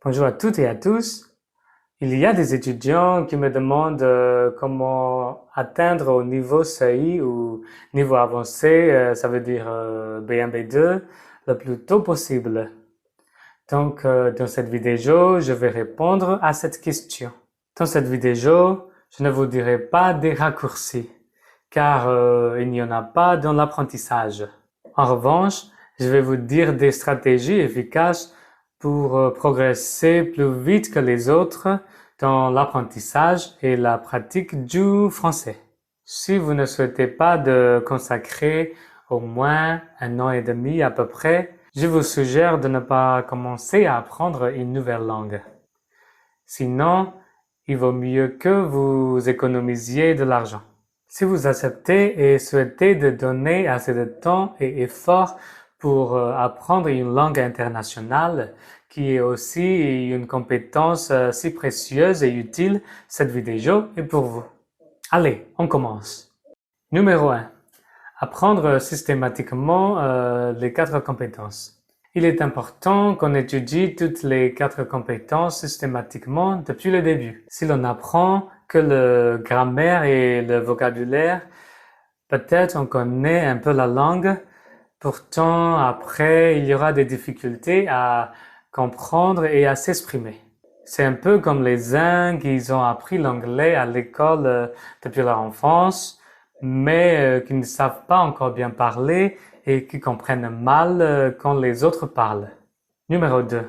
Bonjour à toutes et à tous. Il y a des étudiants qui me demandent comment atteindre au niveau CI ou niveau avancé, ça veut dire B1, B2, le plus tôt possible. Donc, dans cette vidéo, je vais répondre à cette question. Dans cette vidéo, je ne vous dirai pas des raccourcis, car il n'y en a pas dans l'apprentissage. En revanche, je vais vous dire des stratégies efficaces pour progresser plus vite que les autres dans l'apprentissage et la pratique du français. Si vous ne souhaitez pas de consacrer au moins 1 an et demi à peu près, je vous suggère de ne pas commencer à apprendre une nouvelle langue. Sinon, il vaut mieux que vous économisiez de l'argent. Si vous acceptez et souhaitez de donner assez de temps et effort pour apprendre une langue internationale, qui est aussi une compétence si précieuse et utile, cette vidéo est pour vous. Allez, on commence. Numéro 1. Apprendre systématiquement les 4 compétences. Il est important qu'on étudie toutes les 4 compétences systématiquement depuis le début. Si l'on apprend que le grammaire et le vocabulaire, peut-être on connaît un peu la langue, pourtant après il y aura des difficultés à comprendre et à s'exprimer. C'est un peu comme les uns qui ont appris l'anglais à l'école depuis leur enfance, mais qui ne savent pas encore bien parler et qui comprennent mal quand les autres parlent. Numéro 2.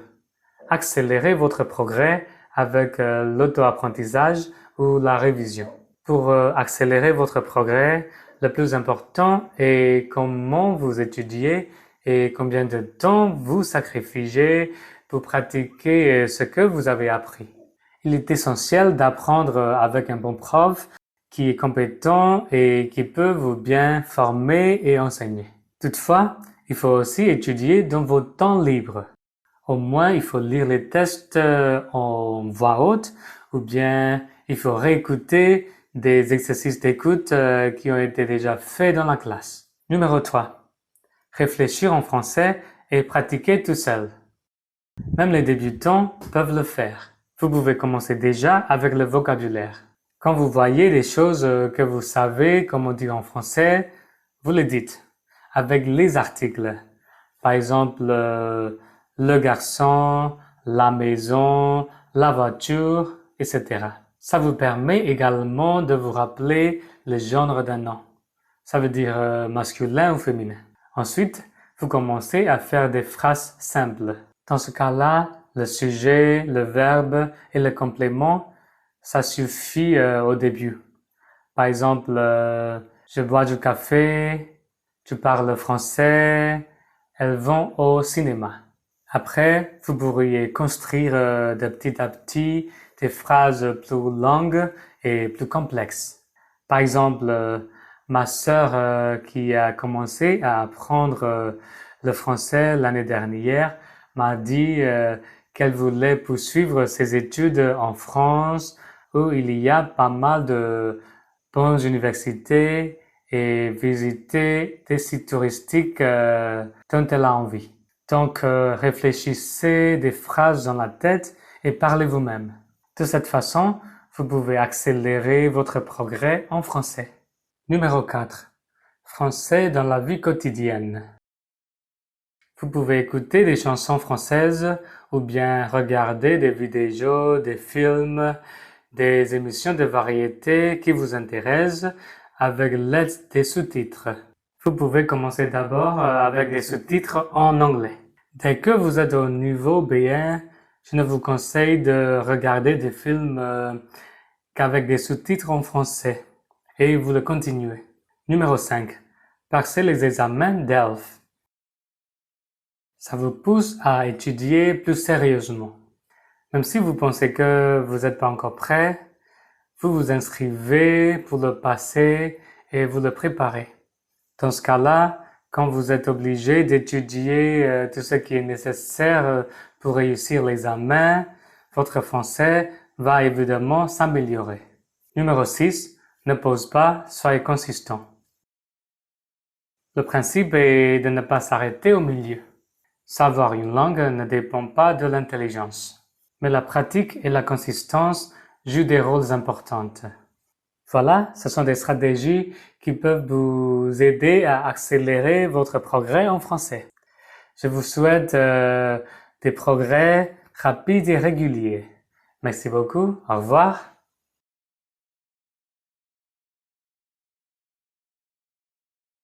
Accélérez votre progrès avec l'auto-apprentissage ou la révision. Pour accélérer votre progrès, le plus important est comment vous étudiez et combien de temps vous sacrifiez pour pratiquer ce que vous avez appris. Il est essentiel d'apprendre avec un bon prof qui est compétent et qui peut vous bien former et enseigner. Toutefois, il faut aussi étudier dans vos temps libres. Au moins, il faut lire les tests en voix haute ou bien il faut réécouter des exercices d'écoute qui ont été déjà faits dans la classe. Numéro 3. Réfléchir en français et pratiquer tout seul. Même les débutants peuvent le faire. Vous pouvez commencer déjà avec le vocabulaire. Quand vous voyez des choses que vous savez comment dire en français, vous les dites avec les articles. Par exemple, le garçon, la maison, la voiture, etc. Ça vous permet également de vous rappeler le genre d'un nom. Ça veut dire masculin ou féminin. Ensuite, vous commencez à faire des phrases simples. Dans ce cas-là, le sujet, le verbe et le complément, ça suffit au début. Par exemple, je bois du café, tu parles français, elles vont au cinéma. Après, vous pourriez construire de petit à petit des phrases plus longues et plus complexes. Par exemple, ma sœur qui a commencé à apprendre le français l'année dernière m'a dit qu'elle voulait poursuivre ses études en France où il y a pas mal de bonnes universités et visiter des sites touristiques dont elle a envie. Donc, réfléchissez des phrases dans la tête et parlez vous-même. De cette façon, vous pouvez accélérer votre progrès en français. Numéro 4. Français dans la vie quotidienne. Vous pouvez écouter des chansons françaises ou bien regarder des vidéos, des films, des émissions de variété qui vous intéressent avec l'aide des sous-titres. Vous pouvez commencer d'abord avec des sous-titres en anglais. Dès que vous êtes au niveau B1, je ne vous conseille de regarder des films qu'avec des sous-titres en français et vous le continuez. Numéro 5. Passez les examens DELF. Ça vous pousse à étudier plus sérieusement. Même si vous pensez que vous n'êtes pas encore prêt, vous vous inscrivez pour le passer et vous le préparez. Dans ce cas-là, quand vous êtes obligé d'étudier tout ce qui est nécessaire pour réussir l'examen, votre français va évidemment s'améliorer. Numéro 6. Ne pause pas, soyez consistant. Le principe est de ne pas s'arrêter au milieu. Savoir une langue ne dépend pas de l'intelligence. mais la pratique et la consistance jouent des rôles importants. Voilà, ce sont des stratégies qui peuvent vous aider à accélérer votre progrès en français. Je vous souhaite des progrès rapides et réguliers. Merci beaucoup. Au revoir.